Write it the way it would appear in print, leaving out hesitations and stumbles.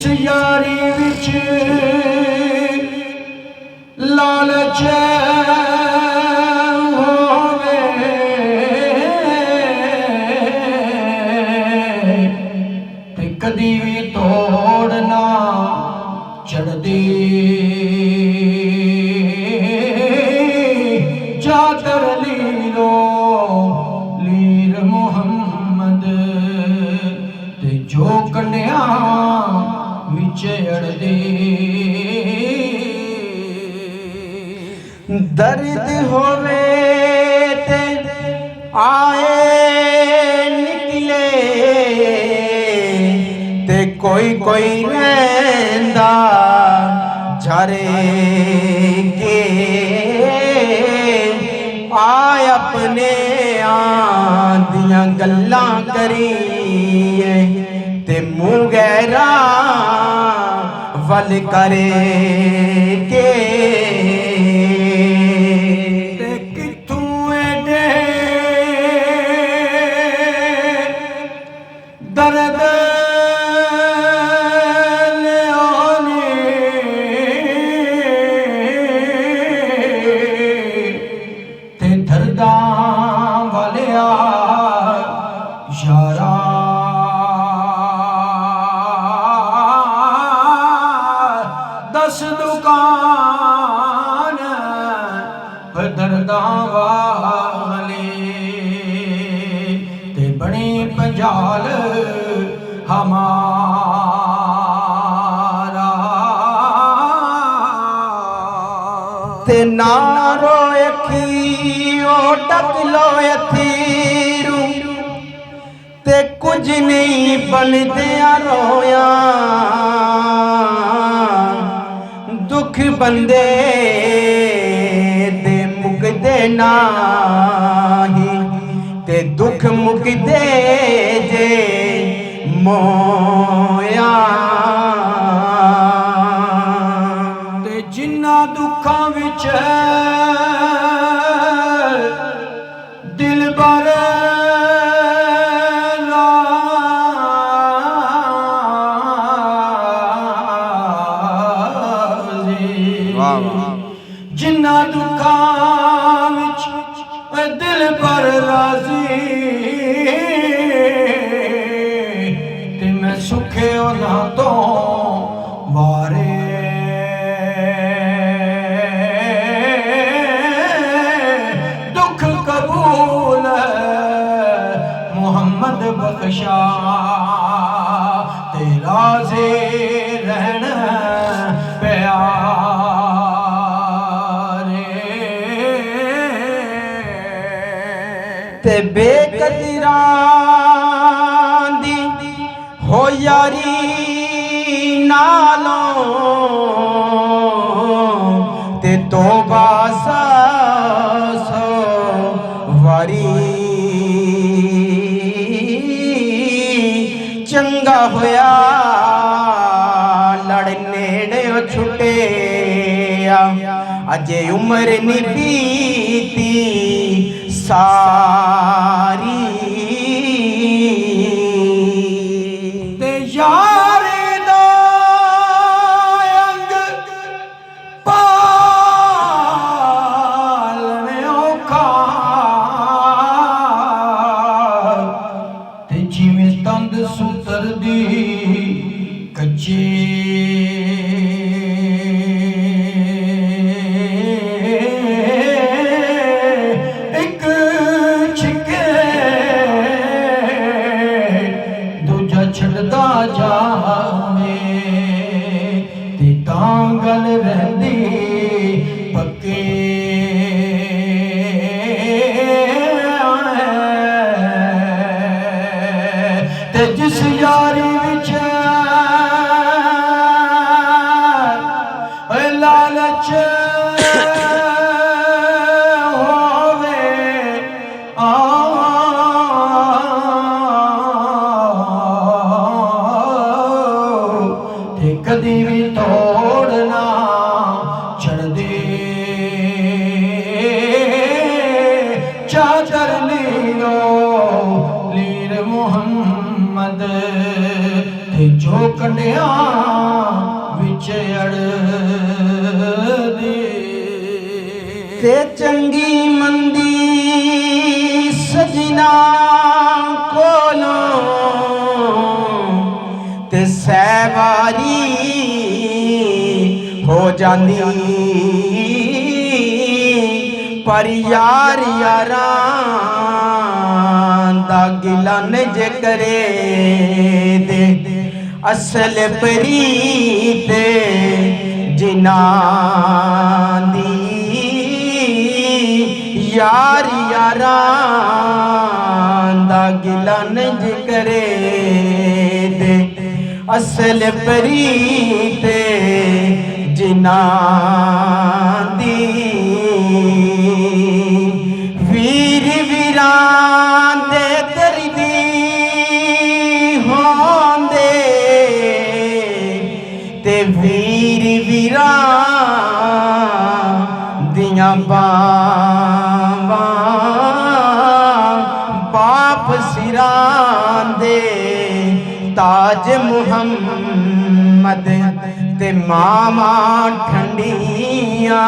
यारी विच लालच होवे ते कदी भी तोड़ना चढ़दी जातर लीरो लीर मुहम्मद ते जो कन्या अड़दे दर्द होवे ते आए निकले ते कोई रहंदा झरे के आए अपने आंदियां गल्लां करिए ते मुँह गहरा वल करे के किथों एडे दर्द लियाने ते दर्दां वालिया यारा दस दुकान दर्दां वाले ते बनी पंजाल हमारा ते ना रोए खीओ टक लोए थीरू ते कुछ नहीं बनदिया रोया दुख बंदे दे मुकदे नाही ते दुख मुकदे जे मोया ते जिन्ना दुखां विच दिल भर जिन्ना दुखां विच दिल पर राजी ते मैं सुखे उन्हां तो वारे दुख कबूल मुहम्मद बख्शा ते राज़े रहन प्यार ते बेकदरां दी हो यारी नालों ते तौबा सौ वारी चंगा होया लड़ नेड़े छुटे अजे उम्र नी बीती सारी ते यारे दा अंग पालने औखा ते जिवें तंद सुतर दी कच्चे छड़दा जावे ते तां गल रहंदी पक्के ते जिस यारी विच लालच कदी भी तोड़ना चढ़दे चादर लीरो लीर मुहम्मद ते जो कन्या ਵਾਰੀ ਹੋ ਜਾਂਦੀ ਪਰ ਯਾਰ ਯਾਰਾਂ ਦਾ ਗਿਲਾ ਨਜ ਕਰੇ ਦੇ ਅਸਲ ਪ੍ਰੀਤ ਜਿਨ੍ਹਾਂ ਦੀ यार यारां दा गिला नज करे दे असल प्रीत जिन्हां दी वीर वीरां दे दर्दी होंदे ते वीर वीरां दियां बाप सिरां दे ताज मुहम्मद ते मामा ठंडियां